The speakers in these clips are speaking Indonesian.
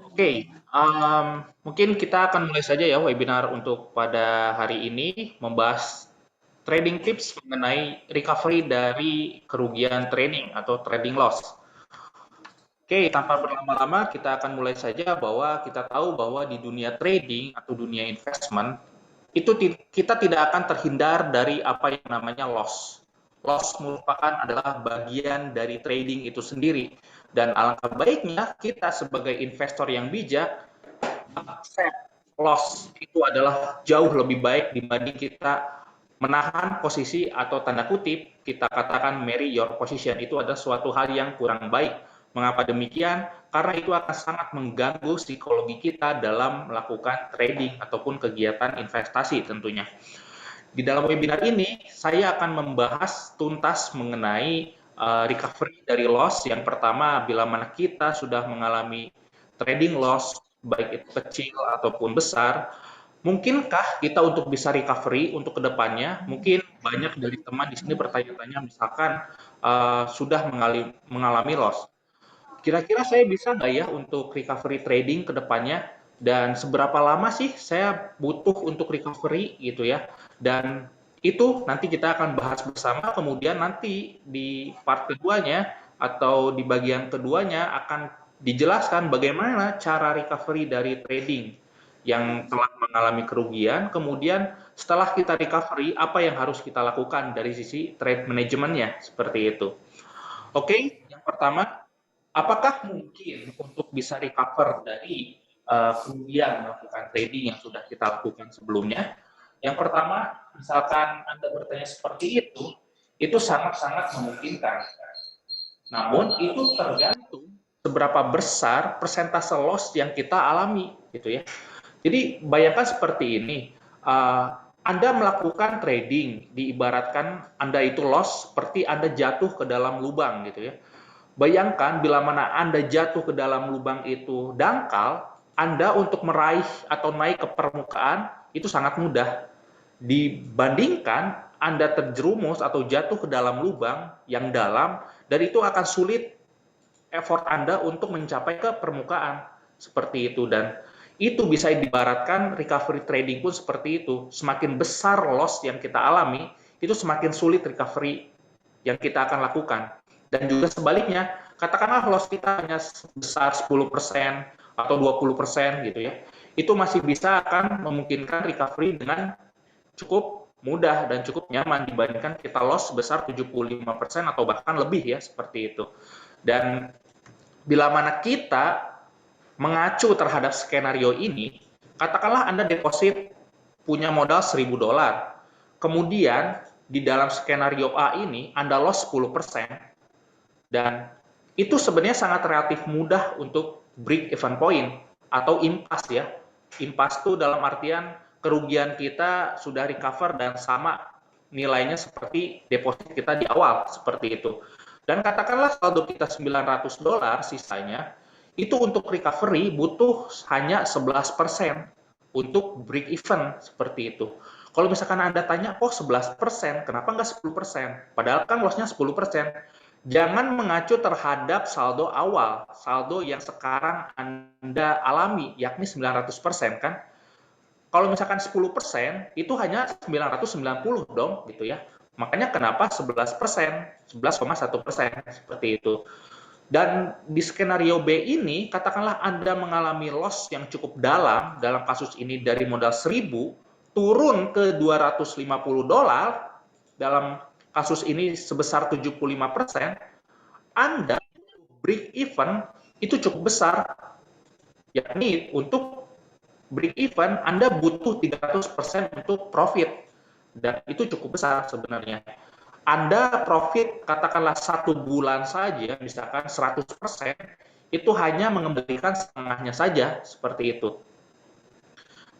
Oke, mungkin kita akan mulai saja ya webinar untuk pada hari ini membahas trading tips mengenai recovery dari kerugian trading atau trading loss. Oke, tanpa berlama-lama kita akan mulai saja bahwa kita tahu bahwa di dunia trading atau dunia investment itu kita tidak akan terhindar dari apa yang namanya loss. Loss merupakan adalah bagian dari trading itu sendiri. Dan alangkah baiknya kita sebagai investor yang bijak accept loss itu adalah jauh lebih baik dibanding kita menahan posisi atau tanda kutip kita katakan marry your position itu adalah suatu hal yang kurang baik. Mengapa demikian? Karena itu akan sangat mengganggu psikologi kita dalam melakukan trading ataupun kegiatan investasi tentunya. Di dalam webinar ini, saya akan membahas tuntas mengenai recovery dari loss. Yang pertama, bila mana kita sudah mengalami trading loss, baik itu kecil ataupun besar, mungkinkah kita untuk bisa recovery untuk kedepannya? Mungkin banyak dari teman di sini bertanya-tanya, misalkan sudah mengalami loss. Kira-kira saya bisa nggak ya untuk recovery trading ke depannya? Dan seberapa lama sih saya butuh untuk recovery gitu ya? Dan itu nanti kita akan bahas bersama, kemudian nanti di part keduanya atau di bagian keduanya akan dijelaskan bagaimana cara recovery dari trading yang telah mengalami kerugian, kemudian setelah kita recovery, apa yang harus kita lakukan dari sisi trade manajemennya, seperti itu. Oke, yang pertama, apakah mungkin untuk bisa recover dari kerugian melakukan trading yang sudah kita lakukan sebelumnya? Yang pertama, misalkan Anda bertanya seperti itu sangat-sangat memungkinkan. Namun itu tergantung seberapa besar persentase loss yang kita alami, gitu ya. Jadi bayangkan seperti ini, Anda melakukan trading, diibaratkan Anda itu loss seperti Anda jatuh ke dalam lubang, gitu ya. Bayangkan bila mana Anda jatuh ke dalam lubang itu dangkal, Anda untuk meraih atau naik ke permukaan itu sangat mudah. Dibandingkan Anda terjerumus atau jatuh ke dalam lubang yang dalam, dan itu akan sulit effort Anda untuk mencapai ke permukaan. Seperti itu, dan itu bisa diibaratkan recovery trading pun seperti itu. Semakin besar loss yang kita alami, itu semakin sulit recovery yang kita akan lakukan. Dan juga sebaliknya, katakanlah loss kita hanya sebesar 10% atau 20% gitu ya. Itu masih bisa akan memungkinkan recovery dengan cukup mudah dan cukup nyaman dibandingkan kita loss sebesar 75% atau bahkan lebih ya, seperti itu. Dan bila mana kita mengacu terhadap skenario ini, katakanlah Anda deposit punya modal $1.000, kemudian di dalam skenario A ini Anda loss 10%, dan itu sebenarnya sangat relatif mudah untuk break even point atau impasse ya. Impasse itu dalam artian kerugian kita sudah recover dan sama nilainya seperti deposit kita di awal, seperti itu. Dan katakanlah saldo kita $900 sisanya, itu untuk recovery butuh hanya 11% untuk break even, seperti itu. Kalau misalkan Anda tanya, kok 11%, kenapa nggak 10%? Padahal kan loss-nya 10%. Jangan mengacu terhadap saldo awal, saldo yang sekarang Anda alami, yakni 900% kan. Kalau misalkan 10%, itu hanya 990 dong, gitu ya. Makanya kenapa 11%, 11,1%, seperti itu. Dan di skenario B ini, katakanlah Anda mengalami loss yang cukup dalam kasus ini dari modal 1.000, turun ke $250, dalam kasus ini sebesar 75%, Anda break even itu cukup besar. Yakni untuk break even, Anda butuh 300% untuk profit. Dan itu cukup besar sebenarnya. Anda profit katakanlah 1 bulan saja, misalkan 100%, itu hanya mengembalikan setengahnya saja, seperti itu.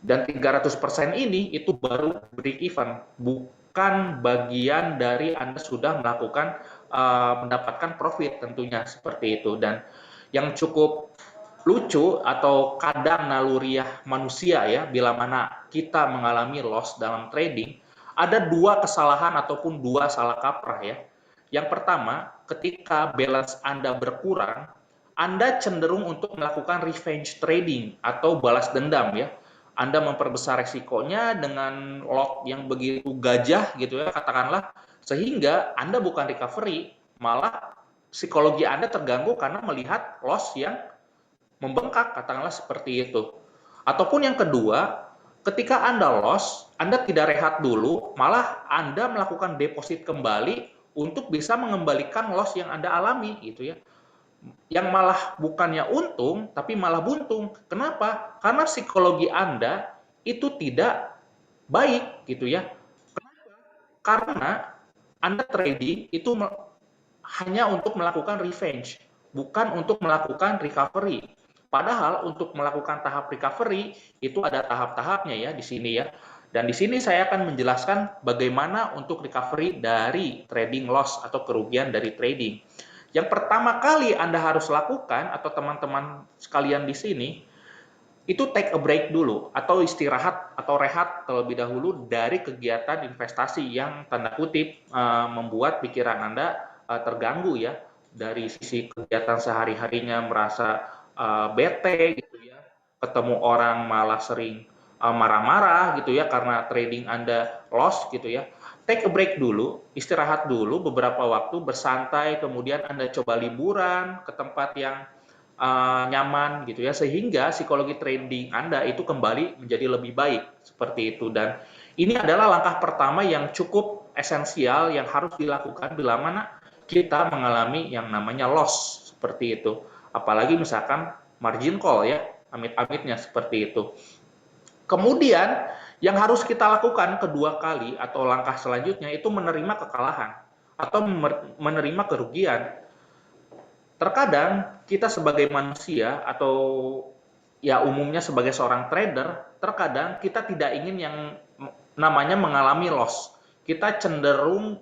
Dan 300% ini itu baru break even, bukan bagian dari Anda sudah mendapatkan profit tentunya, seperti itu. Dan yang cukup lucu atau kadang naluriah manusia ya, bila mana kita mengalami loss dalam trading, ada dua kesalahan ataupun dua salah kaprah ya. Yang pertama, ketika balance Anda berkurang, Anda cenderung untuk melakukan revenge trading atau balas dendam ya. Anda memperbesar resikonya dengan lot yang begitu gajah gitu ya, katakanlah, sehingga Anda bukan recovery, malah psikologi Anda terganggu karena melihat loss yang membengkak, katakanlah seperti itu. Ataupun yang kedua, ketika Anda loss, Anda tidak rehat dulu, malah Anda melakukan deposit kembali untuk bisa mengembalikan loss yang Anda alami gitu ya. Yang malah bukannya untung, tapi malah buntung. Kenapa? Karena psikologi Anda itu tidak baik gitu ya. Karena Anda trading itu hanya untuk melakukan revenge, bukan untuk melakukan recovery. Padahal untuk melakukan tahap recovery itu ada tahap-tahapnya ya di sini ya. Dan di sini saya akan menjelaskan bagaimana untuk recovery dari trading loss atau kerugian dari trading. Yang pertama kali Anda harus lakukan atau teman-teman sekalian di sini itu take a break dulu atau istirahat atau rehat terlebih dahulu dari kegiatan investasi yang tanda kutip membuat pikiran Anda terganggu ya dari sisi kegiatan sehari-harinya merasa bete gitu ya, ketemu orang malah sering marah-marah gitu ya karena trading Anda loss gitu ya. Take a break dulu, istirahat dulu beberapa waktu, bersantai, kemudian Anda coba liburan ke tempat yang nyaman gitu ya, sehingga psikologi trading Anda itu kembali menjadi lebih baik seperti itu. Dan ini adalah langkah pertama yang cukup esensial yang harus dilakukan bila mana kita mengalami yang namanya loss seperti itu. Apalagi misalkan margin call ya, amit-amitnya seperti itu. Kemudian yang harus kita lakukan kedua kali atau langkah selanjutnya itu menerima kekalahan atau menerima kerugian. Terkadang kita sebagai manusia atau ya umumnya sebagai seorang trader, terkadang kita tidak ingin yang namanya mengalami loss. Kita cenderung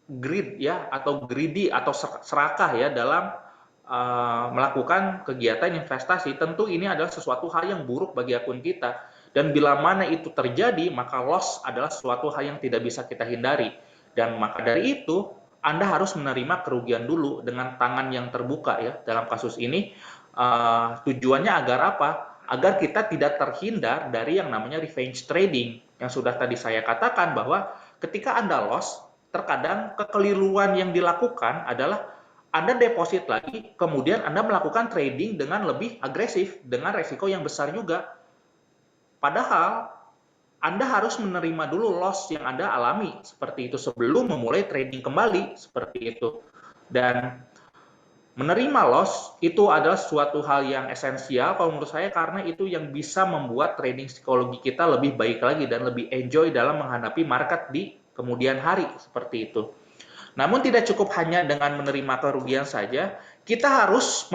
greed ya atau greedy atau serakah ya dalam melakukan kegiatan investasi. Tentu ini adalah sesuatu hal yang buruk bagi akun kita. Dan bila mana itu terjadi, maka loss adalah sesuatu hal yang tidak bisa kita hindari. Dan maka dari itu, Anda harus menerima kerugian dulu dengan tangan yang terbuka ya. Dalam kasus ini, tujuannya agar apa? Agar kita tidak terhindar dari yang namanya revenge trading. Yang sudah tadi saya katakan bahwa ketika Anda loss, terkadang kekeliruan yang dilakukan adalah Anda deposit lagi, kemudian Anda melakukan trading dengan lebih agresif, dengan resiko yang besar juga. Padahal Anda harus menerima dulu loss yang Anda alami seperti itu sebelum memulai trading kembali seperti itu. Dan menerima loss itu adalah suatu hal yang esensial kalau menurut saya karena itu yang bisa membuat trading psikologi kita lebih baik lagi dan lebih enjoy dalam menghadapi market di kemudian hari seperti itu. Namun tidak cukup hanya dengan menerima kerugian saja, kita harus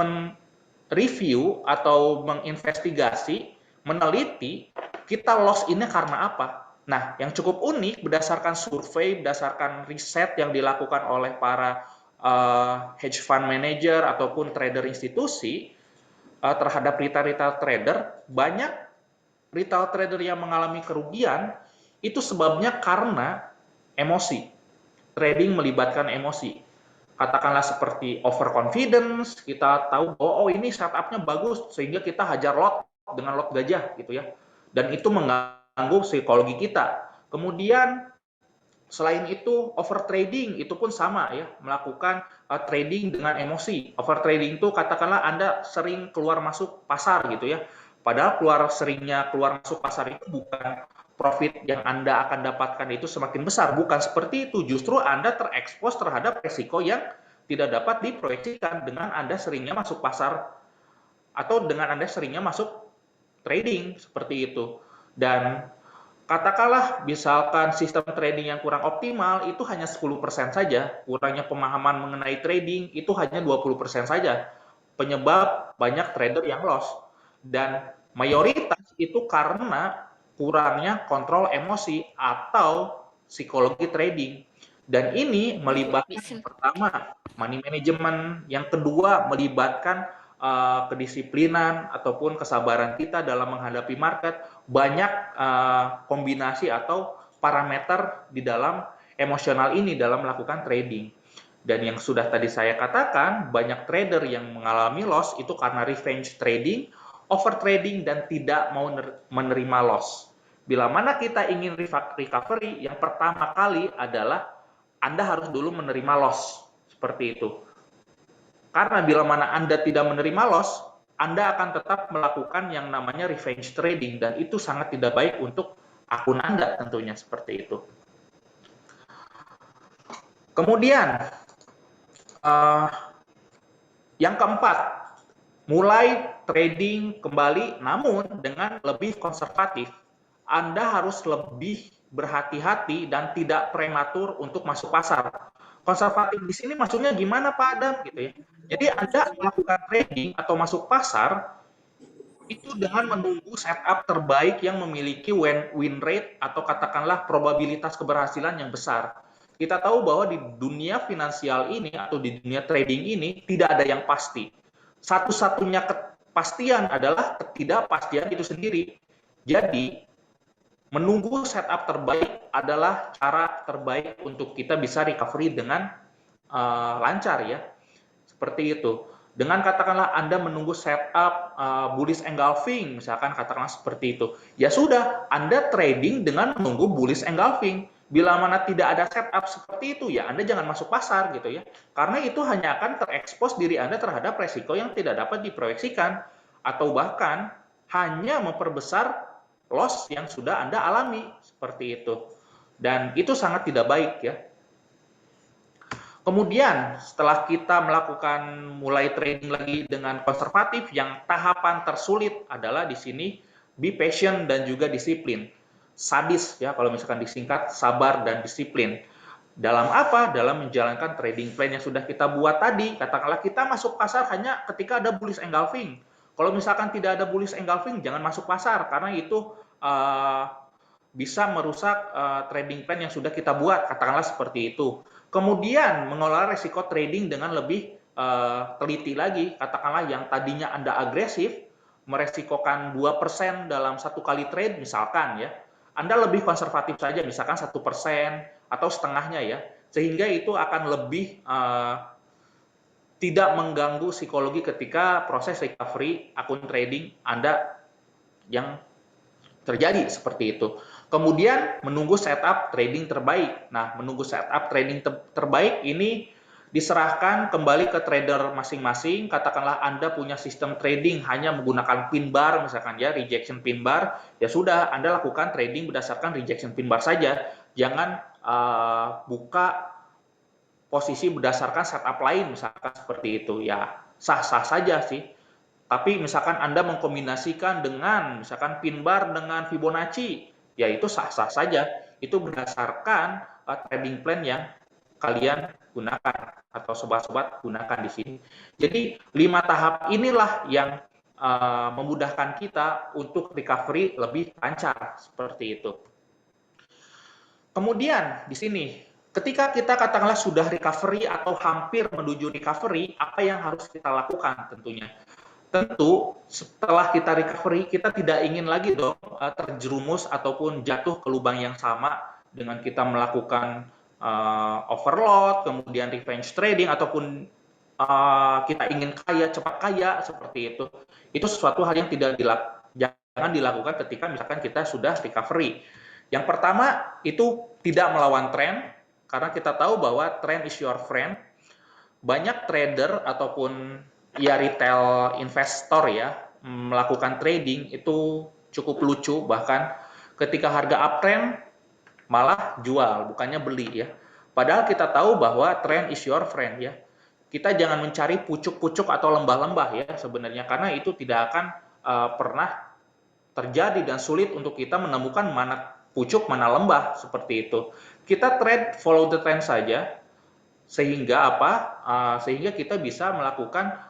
review atau menginvestigasi, meneliti kita loss ini karena apa. Nah, yang cukup unik berdasarkan survei, berdasarkan riset yang dilakukan oleh para hedge fund manager ataupun trader institusi terhadap retail trader, banyak retail trader yang mengalami kerugian itu sebabnya karena emosi. Trading melibatkan emosi. Katakanlah seperti overconfidence, kita tahu bahwa oh ini startupnya bagus sehingga kita hajar lot dengan lot gajah gitu ya. Dan itu mengganggu psikologi kita. Kemudian selain itu over trading itu pun sama ya, melakukan trading dengan emosi. Over trading itu katakanlah Anda sering keluar masuk pasar gitu ya. Padahal seringnya keluar masuk pasar itu bukan profit yang Anda akan dapatkan itu semakin besar. Bukan seperti itu. Justru Anda terekspos terhadap resiko yang tidak dapat diproyeksikan dengan Anda seringnya masuk pasar atau dengan Anda seringnya masuk trading seperti itu. Dan katakanlah misalkan sistem trading yang kurang optimal itu hanya 10% saja, kurangnya pemahaman mengenai trading itu hanya 20% saja penyebab banyak trader yang loss. Dan mayoritas itu karena kurangnya kontrol emosi atau psikologi trading. Dan ini melibatkan yang pertama money management, yang kedua melibatkan kedisiplinan ataupun kesabaran kita dalam menghadapi market, banyak kombinasi atau parameter di dalam emosional ini dalam melakukan trading. Dan yang sudah tadi saya katakan, banyak trader yang mengalami loss itu karena revenge trading, over trading, dan tidak mau menerima loss. Bila mana kita ingin recovery, yang pertama kali adalah Anda harus dulu menerima loss. Seperti itu. Karena bila mana Anda tidak menerima loss, Anda akan tetap melakukan yang namanya revenge trading, dan itu sangat tidak baik untuk akun Anda tentunya seperti itu. Kemudian, yang keempat, mulai trading kembali namun dengan lebih konservatif. Anda harus lebih berhati-hati dan tidak prematur untuk masuk pasar. Konservatif di sini maksudnya gimana Pak Adam gitu ya. Jadi Anda melakukan trading atau masuk pasar itu dengan menunggu setup terbaik yang memiliki win rate atau katakanlah probabilitas keberhasilan yang besar. Kita tahu bahwa di dunia finansial ini atau di dunia trading ini tidak ada yang pasti. Satu-satunya kepastian adalah ketidakpastian itu sendiri. Jadi, menunggu setup terbaik adalah cara terbaik untuk kita bisa recovery dengan lancar ya. Seperti itu. Dengan katakanlah Anda menunggu setup bullish engulfing, misalkan katakanlah seperti itu. Ya sudah, Anda trading dengan menunggu bullish engulfing. Bila mana tidak ada setup seperti itu, ya Anda jangan masuk pasar gitu ya. Karena itu hanya akan terekspos diri Anda terhadap resiko yang tidak dapat diproyeksikan. Atau bahkan hanya memperbesar loss yang sudah Anda alami. Seperti itu. Dan itu sangat tidak baik ya. Kemudian setelah kita melakukan mulai trading lagi dengan konservatif, yang tahapan tersulit adalah di sini be patient dan juga disiplin. Sadis ya kalau misalkan disingkat, sabar dan disiplin. Dalam apa? Dalam menjalankan trading plan yang sudah kita buat tadi. Katakanlah kita masuk pasar hanya ketika ada bullish engulfing. Kalau misalkan tidak ada bullish engulfing, jangan masuk pasar karena itu bisa merusak trading plan yang sudah kita buat, katakanlah seperti itu. Kemudian mengelola risiko trading dengan lebih teliti lagi, katakanlah yang tadinya Anda agresif, meresikokan 2% dalam satu kali trade misalkan ya, Anda lebih konservatif saja, misalkan 1% atau setengahnya ya, sehingga itu akan lebih tidak mengganggu psikologi ketika proses recovery akun trading Anda yang terjadi seperti itu. Kemudian menunggu setup trading terbaik. Nah, menunggu setup trading terbaik ini diserahkan kembali ke trader masing-masing. Katakanlah Anda punya sistem trading hanya menggunakan pin bar, misalkan ya, rejection pin bar, ya sudah Anda lakukan trading berdasarkan rejection pin bar saja. Jangan buka posisi berdasarkan setup lain, misalkan seperti itu. Ya, sah-sah saja sih. Tapi misalkan Anda mengkombinasikan dengan misalkan pin bar dengan Fibonacci, ya itu sah-sah saja. Itu berdasarkan trading plan yang kalian gunakan atau sobat-sobat gunakan di sini. Jadi 5 tahap inilah yang memudahkan kita untuk recovery lebih lancar seperti itu. Kemudian di sini ketika kita katakanlah sudah recovery atau hampir menuju recovery, apa yang harus kita lakukan tentunya? Tentu setelah kita recovery, kita tidak ingin lagi dong terjerumus ataupun jatuh ke lubang yang sama dengan kita melakukan overload, kemudian revenge trading, ataupun kita ingin kaya, cepat kaya, seperti itu. Itu sesuatu hal yang jangan dilakukan ketika misalkan kita sudah recovery. Yang pertama, itu tidak melawan tren, karena kita tahu bahwa trend is your friend. Banyak trader ataupun ya retail investor ya melakukan trading itu cukup lucu, bahkan ketika harga uptrend malah jual, bukannya beli ya. Padahal kita tahu bahwa trend is your friend ya. Kita jangan mencari pucuk-pucuk atau lembah-lembah ya sebenarnya, karena itu tidak akan pernah terjadi dan sulit untuk kita menemukan mana pucuk, mana lembah seperti itu. Kita trade follow the trend saja, sehingga apa? Sehingga kita bisa melakukan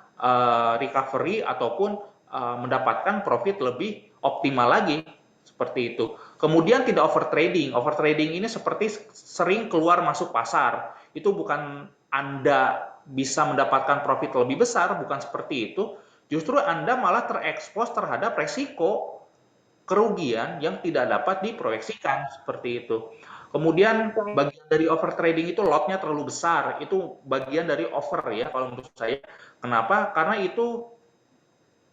recovery ataupun mendapatkan profit lebih optimal lagi seperti itu. Kemudian tidak overtrading. Overtrading ini seperti sering keluar masuk pasar. Itu bukan Anda bisa mendapatkan profit lebih besar, bukan seperti itu. Justru Anda malah terekspos terhadap resiko kerugian yang tidak dapat diproyeksikan seperti itu. Kemudian bagian dari overtrading itu lotnya terlalu besar. Itu bagian dari over ya kalau menurut saya. Kenapa? Karena itu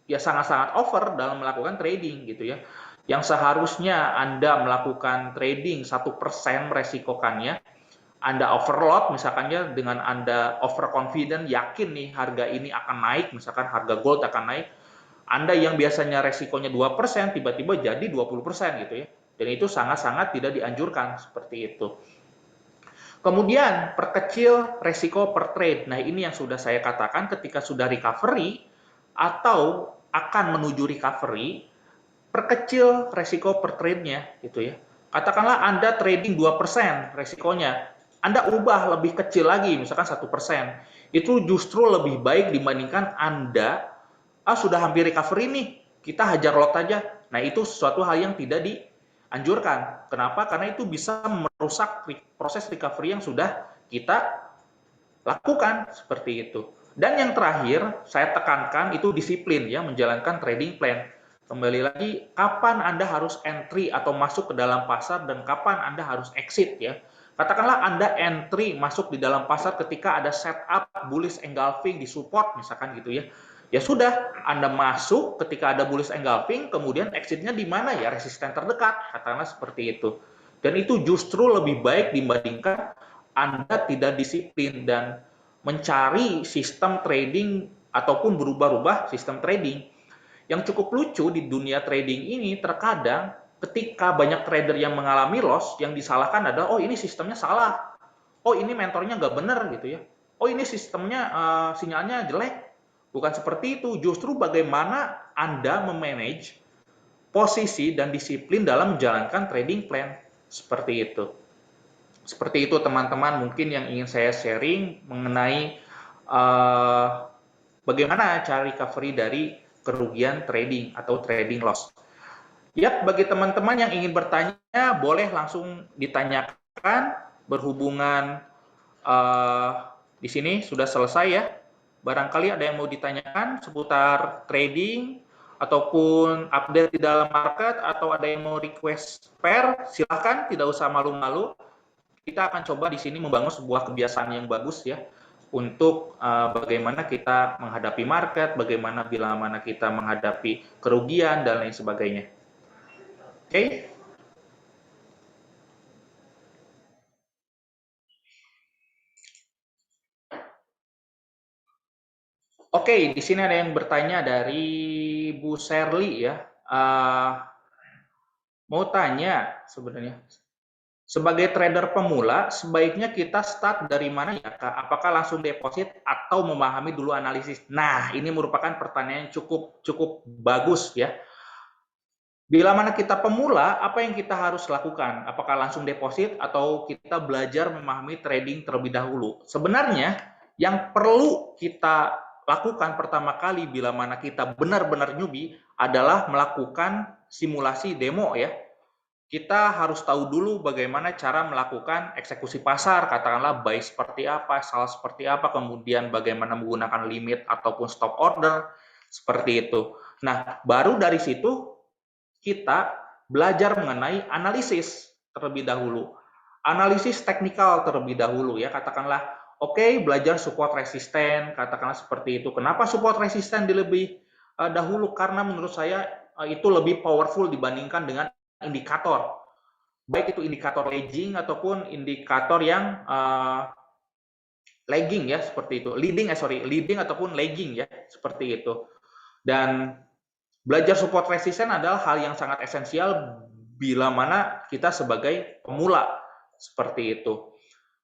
ya sangat-sangat over dalam melakukan trading gitu ya. Yang seharusnya Anda melakukan trading 1% meresikokannya, Anda overload misalkannya dengan Anda overconfident, yakin nih harga ini akan naik, misalkan harga gold akan naik, Anda yang biasanya resikonya 2%, tiba-tiba jadi 20% gitu ya. Dan itu sangat-sangat tidak dianjurkan seperti itu. Kemudian, perkecil resiko per trade. Nah, ini yang sudah saya katakan ketika sudah recovery atau akan menuju recovery, perkecil resiko per trade-nya gitu ya. Katakanlah Anda trading 2% resikonya, Anda ubah lebih kecil lagi, misalkan 1%. Itu justru lebih baik dibandingkan Anda sudah hampir recovery nih, kita hajar lot aja. Nah, itu sesuatu hal yang tidak dianjurkan. Kenapa? Karena itu bisa merusak proses recovery yang sudah kita lakukan seperti itu. Dan yang terakhir, saya tekankan itu disiplin ya, menjalankan trading plan. Kembali lagi, kapan Anda harus entry atau masuk ke dalam pasar dan kapan Anda harus exit ya. Katakanlah Anda entry masuk di dalam pasar ketika ada setup bullish engulfing di support misalkan gitu ya. Ya sudah, Anda masuk ketika ada bullish engulfing, kemudian exitnya di mana ya? Resisten terdekat, katakanlah seperti itu. Dan itu justru lebih baik dibandingkan Anda tidak disiplin dan mencari sistem trading ataupun berubah-ubah sistem trading. Yang cukup lucu di dunia trading ini terkadang ketika banyak trader yang mengalami loss, yang disalahkan adalah, oh ini sistemnya salah, oh ini mentornya nggak benar gitu ya, oh ini sistemnya sinyalnya jelek. Bukan seperti itu, justru bagaimana Anda memanage posisi dan disiplin dalam menjalankan trading plan, seperti itu. Seperti itu teman-teman mungkin yang ingin saya sharing mengenai bagaimana cara recovery dari kerugian trading atau trading loss. Ya, bagi teman-teman yang ingin bertanya, boleh langsung ditanyakan berhubungan di sini sudah selesai ya. Barangkali ada yang mau ditanyakan seputar trading ataupun update di dalam market atau ada yang mau request pair, silahkan, tidak usah malu-malu. Kita akan coba di sini membangun sebuah kebiasaan yang bagus ya untuk bagaimana kita menghadapi market, bagaimana bila mana kita menghadapi kerugian dan lain sebagainya. Oke? Oke, di sini ada yang bertanya dari Bu Sherly ya. Mau tanya sebenarnya, sebagai trader pemula, sebaiknya kita start dari mana ya, Kak? Apakah langsung deposit atau memahami dulu analisis? Nah, ini merupakan pertanyaan yang cukup bagus ya. Bila mana kita pemula, apa yang kita harus lakukan? Apakah langsung deposit atau kita belajar memahami trading terlebih dahulu? Sebenarnya, yang perlu kita lakukan pertama kali bila mana kita benar-benar newbie adalah melakukan simulasi demo ya. Kita harus tahu dulu bagaimana cara melakukan eksekusi pasar, katakanlah buy seperti apa, sell seperti apa, kemudian bagaimana menggunakan limit ataupun stop order, seperti itu. Nah, baru dari situ kita belajar mengenai analisis terlebih dahulu. Analisis teknikal terlebih dahulu ya, katakanlah, oke, belajar support resisten, katakanlah seperti itu. Kenapa support resisten lebih dahulu? Karena menurut saya itu lebih powerful dibandingkan dengan indikator, baik itu indikator lagging ataupun indikator yang lagging ya, seperti itu, leading ataupun lagging ya, seperti itu. Dan belajar support resisten adalah hal yang sangat esensial bila mana kita sebagai pemula, seperti itu.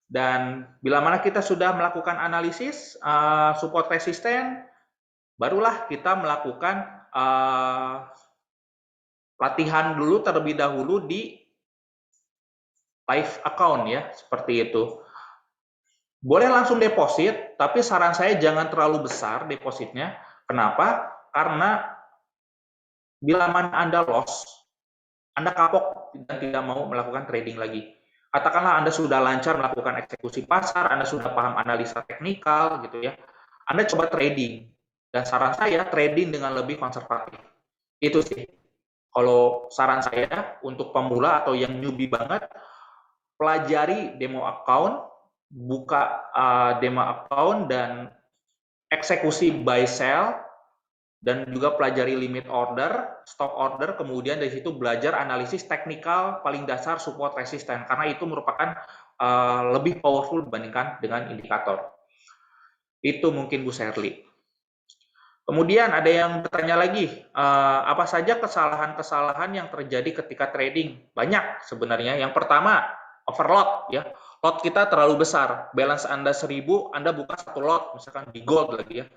Dan bila mana kita sudah melakukan analisis support resisten, barulah kita melakukan latihan dulu terlebih dahulu di live account ya, seperti itu. Boleh langsung deposit, tapi saran saya jangan terlalu besar depositnya. Kenapa? Karena bila mana Anda loss, Anda kapok dan tidak mau melakukan trading lagi. Katakanlah Anda sudah lancar melakukan eksekusi pasar, Anda sudah paham analisa teknikal gitu ya. Anda coba trading. Dan saran saya trading dengan lebih konservatif. Itu sih. Kalau saran saya untuk pemula atau yang newbie banget, pelajari demo account, buka demo account dan eksekusi buy sell, dan juga pelajari limit order, stop order, kemudian dari situ belajar analisis teknikal paling dasar support resisten, karena itu merupakan lebih powerful dibandingkan dengan indikator. Itu mungkin Bu Sherly. Kemudian ada yang bertanya lagi, apa saja kesalahan-kesalahan yang terjadi ketika trading? Banyak sebenarnya. Yang pertama, overload ya. Lot kita terlalu besar. Balance Anda 1000, Anda buka satu lot, misalkan di gold lagi ya.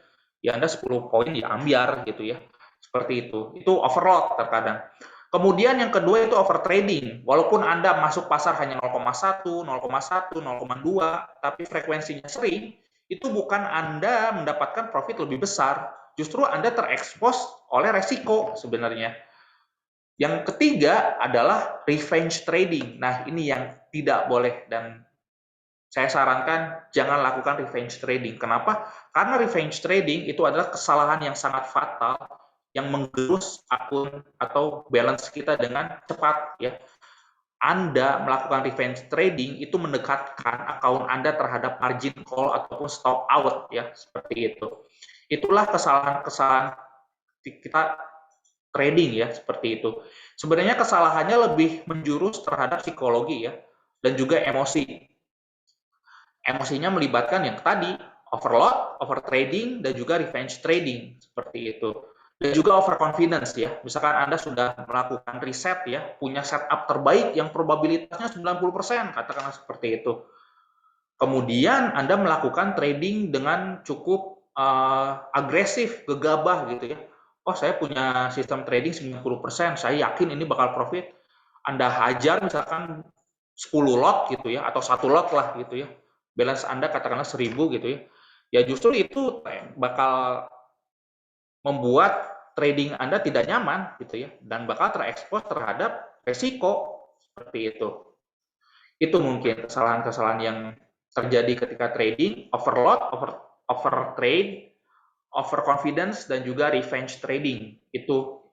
Ya Anda 10 poin ya ambiar gitu ya. Seperti itu. Itu overload terkadang. Kemudian yang kedua itu over trading. Walaupun Anda masuk pasar hanya 0,1, 0,1, 0,2, tapi frekuensinya sering, itu bukan Anda mendapatkan profit lebih besar, justru Anda terekspos oleh resiko sebenarnya. Yang ketiga adalah revenge trading. Nah, ini yang tidak boleh dan saya sarankan jangan lakukan revenge trading. Kenapa? Karena revenge trading itu adalah kesalahan yang sangat fatal yang menggerus akun atau balance kita dengan cepat ya. Anda melakukan revenge trading itu mendekatkan akun Anda terhadap margin call ataupun stop out ya, seperti itu. Itulah kesalahan-kesalahan kita trading ya, seperti itu. Sebenarnya kesalahannya lebih menjurus terhadap psikologi ya, dan juga emosi. Emosinya melibatkan yang tadi, overload, over trading, dan juga revenge trading, seperti itu. Dan juga overconfidence ya, misalkan Anda sudah melakukan riset ya, punya setup terbaik yang probabilitasnya 90%, katakanlah seperti itu. Kemudian Anda melakukan trading dengan cukup agresif, gegabah gitu ya. Oh, saya punya sistem trading 90%, saya yakin ini bakal profit. Anda hajar misalkan 10 lot gitu ya, atau satu lot lah gitu ya. Balance Anda katakanlah 1000 gitu ya. Ya justru itu bakal membuat trading Anda tidak nyaman gitu ya, dan bakal terekspos terhadap resiko seperti itu. Itu mungkin kesalahan-kesalahan yang terjadi ketika trading, overload, over trade, overconfidence, dan juga revenge trading. Itu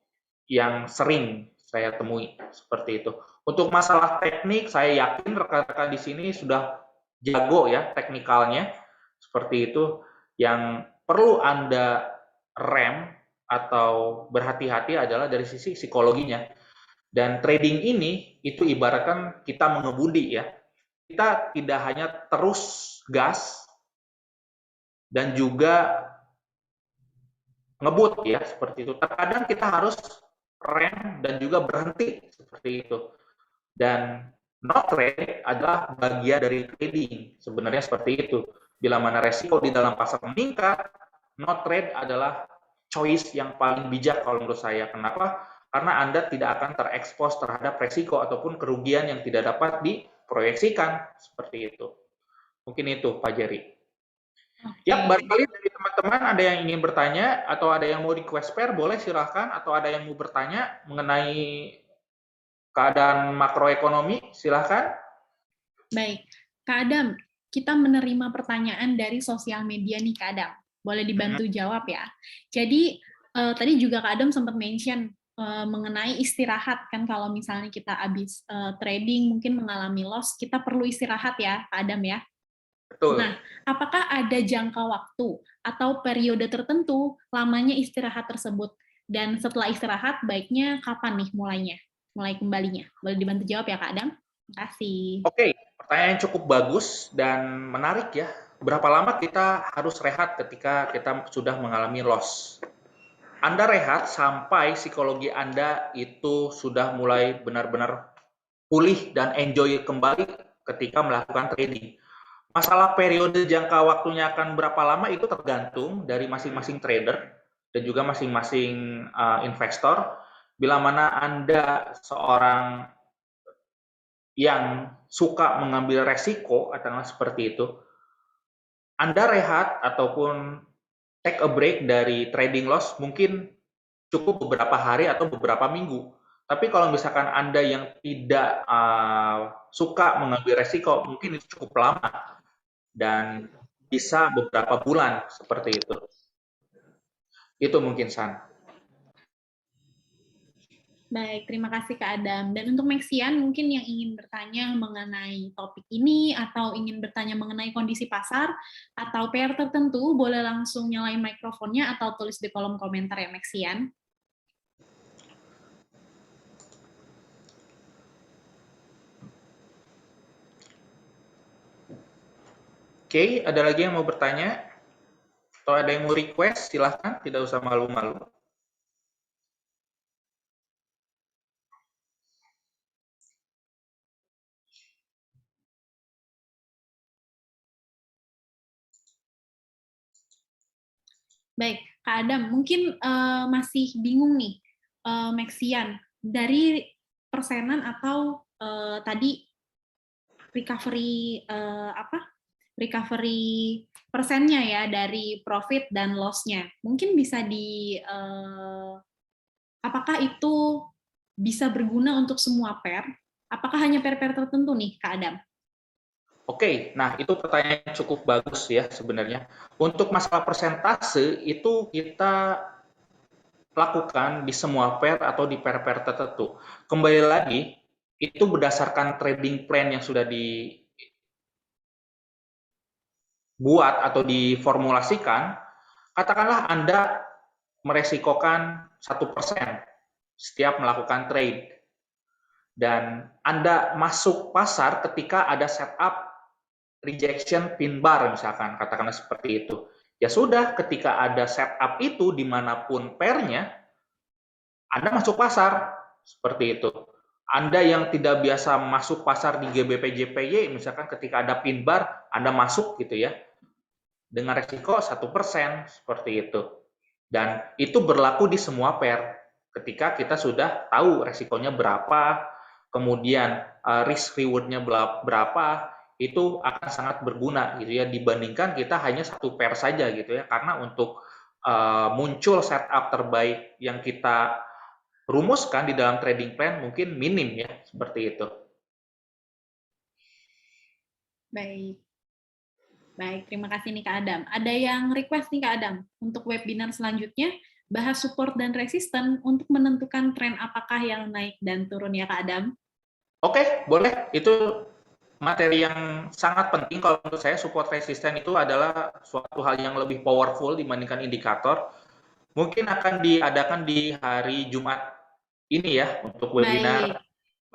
yang sering saya temui seperti itu. Untuk masalah teknik, saya yakin rekan-rekan di sini sudah jago ya teknikalnya seperti itu. Yang perlu Anda rem atau berhati-hati adalah dari sisi psikologinya. Dan trading ini itu ibaratkan kita mengemudi ya. Kita tidak hanya terus gas dan juga ngebut ya seperti itu. Terkadang kita harus rem dan juga berhenti seperti itu. Dan not trade adalah bagian dari trading. Sebenarnya seperti itu. Bila mana resiko di dalam pasar meningkat, not trade adalah choice yang paling bijak kalau menurut saya. Kenapa? Karena Anda tidak akan terekspos terhadap resiko ataupun kerugian yang tidak dapat diproyeksikan. Seperti itu. Mungkin itu, Pak Jerry. Ya, barangkali dari teman-teman ada yang ingin bertanya atau ada yang mau request pair, boleh silahkan. Atau ada yang mau bertanya mengenai keadaan makroekonomi, silahkan. Baik, Kak Adam, kita menerima pertanyaan dari sosial media nih Kak Adam. Boleh dibantu jawab ya. Jadi tadi juga Kak Adam sempat mention mengenai istirahat kan, kalau misalnya kita habis trading mungkin mengalami loss, kita perlu istirahat ya Kak Adam ya. Betul. Nah, apakah ada jangka waktu atau periode tertentu lamanya istirahat tersebut? Dan setelah istirahat, baiknya kapan nih mulainya? Mulai kembalinya. Boleh dibantu jawab ya Kak Adam? Terima kasih. Oke, pertanyaan yang cukup bagus dan menarik ya. Berapa lama kita harus rehat ketika kita sudah mengalami loss? Anda rehat sampai psikologi Anda itu sudah mulai benar-benar pulih dan enjoy kembali ketika melakukan trading. Masalah periode jangka waktunya akan berapa lama itu tergantung dari masing-masing trader dan juga masing-masing investor. Bila mana Anda seorang yang suka mengambil resiko, katakanlah seperti itu, Anda rehat ataupun take a break dari trading loss mungkin cukup beberapa hari atau beberapa minggu. Tapi kalau misalkan Anda yang tidak suka mengambil resiko, mungkin itu cukup lama dan bisa beberapa bulan seperti itu. Itu mungkin San. Baik, terima kasih Kak Adam. Dan untuk Meksian, mungkin yang ingin bertanya mengenai topik ini, atau ingin bertanya mengenai kondisi pasar, atau PR tertentu, boleh langsung nyalain mikrofonnya, atau tulis di kolom komentar ya, Meksian. Oke, ada lagi yang mau bertanya? Atau ada yang mau request? Silahkan, tidak usah malu-malu. Baik, Kak Adam, mungkin masih bingung nih, Meksian, dari persenan atau tadi recovery recovery persennya ya dari profit dan loss-nya. Mungkin bisa apakah itu bisa berguna untuk semua pair? Apakah hanya pair-pair tertentu nih, Kak Adam? Oke, nah itu pertanyaan yang cukup bagus ya sebenarnya. Untuk masalah persentase itu kita lakukan di semua pair atau di pair-pair tertentu. Kembali lagi, itu berdasarkan trading plan yang sudah dibuat atau diformulasikan. Katakanlah Anda meresikokan 1% setiap melakukan trade. Dan Anda masuk pasar ketika ada setup rejection pin bar misalkan, katakanlah seperti itu. Ya sudah, ketika ada setup itu dimanapun pairnya, Anda masuk pasar seperti itu. Anda yang tidak biasa masuk pasar di GBP JPY, misalkan ketika ada pin bar, Anda masuk gitu ya, dengan resiko 1% seperti itu. Dan itu berlaku di semua pair. Ketika kita sudah tahu resikonya berapa, kemudian risk reward-nya berapa, itu akan sangat berguna gitu ya dibandingkan kita hanya satu pair saja gitu ya. Karena untuk muncul setup terbaik yang kita rumuskan di dalam trading plan mungkin minim ya, seperti itu. Baik. Baik, terima kasih nih Kak Adam. Ada yang request nih Kak Adam, untuk webinar selanjutnya, bahas support dan resisten untuk menentukan tren apakah yang naik dan turun ya Kak Adam. Oke, boleh. Itu materi yang sangat penting kalau menurut saya. Support resisten itu adalah suatu hal yang lebih powerful dibandingkan indikator. Mungkin akan diadakan di hari Jumat ini ya untuk webinar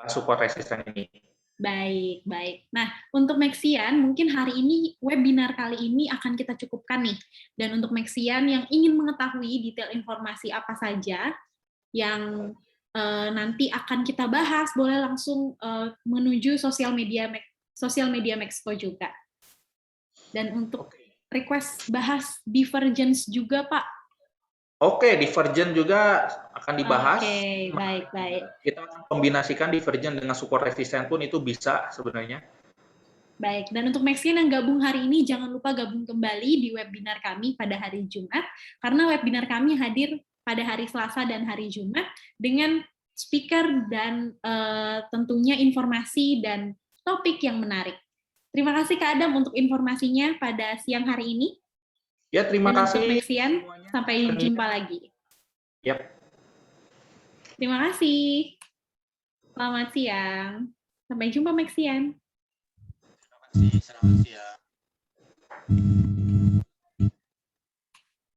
support resisten ini. Baik, baik. Nah, untuk Meksian, mungkin hari ini, webinar kali ini akan kita cukupkan nih. Dan untuk Meksian yang ingin mengetahui detail informasi apa saja yang nanti akan kita bahas, boleh langsung menuju sosial media Meksiko juga. Dan untuk request bahas divergence juga, Pak. Oke, divergent juga akan dibahas. Oke, baik, baik. Kita akan kombinasikan divergent dengan support resisten pun itu bisa sebenarnya. Baik, dan untuk Mexian yang gabung hari ini, jangan lupa gabung kembali di webinar kami pada hari Jumat, karena webinar kami hadir pada hari Selasa dan hari Jumat dengan speaker dan tentunya informasi dan topik yang menarik. Terima kasih Kak Adam untuk informasinya pada siang hari ini. Ya, terima dan kasih. Untuk Mexian, sampai jumpa lagi. Yep. Terima kasih. Selamat siang. Sampai jumpa Mexian. Selamat siang.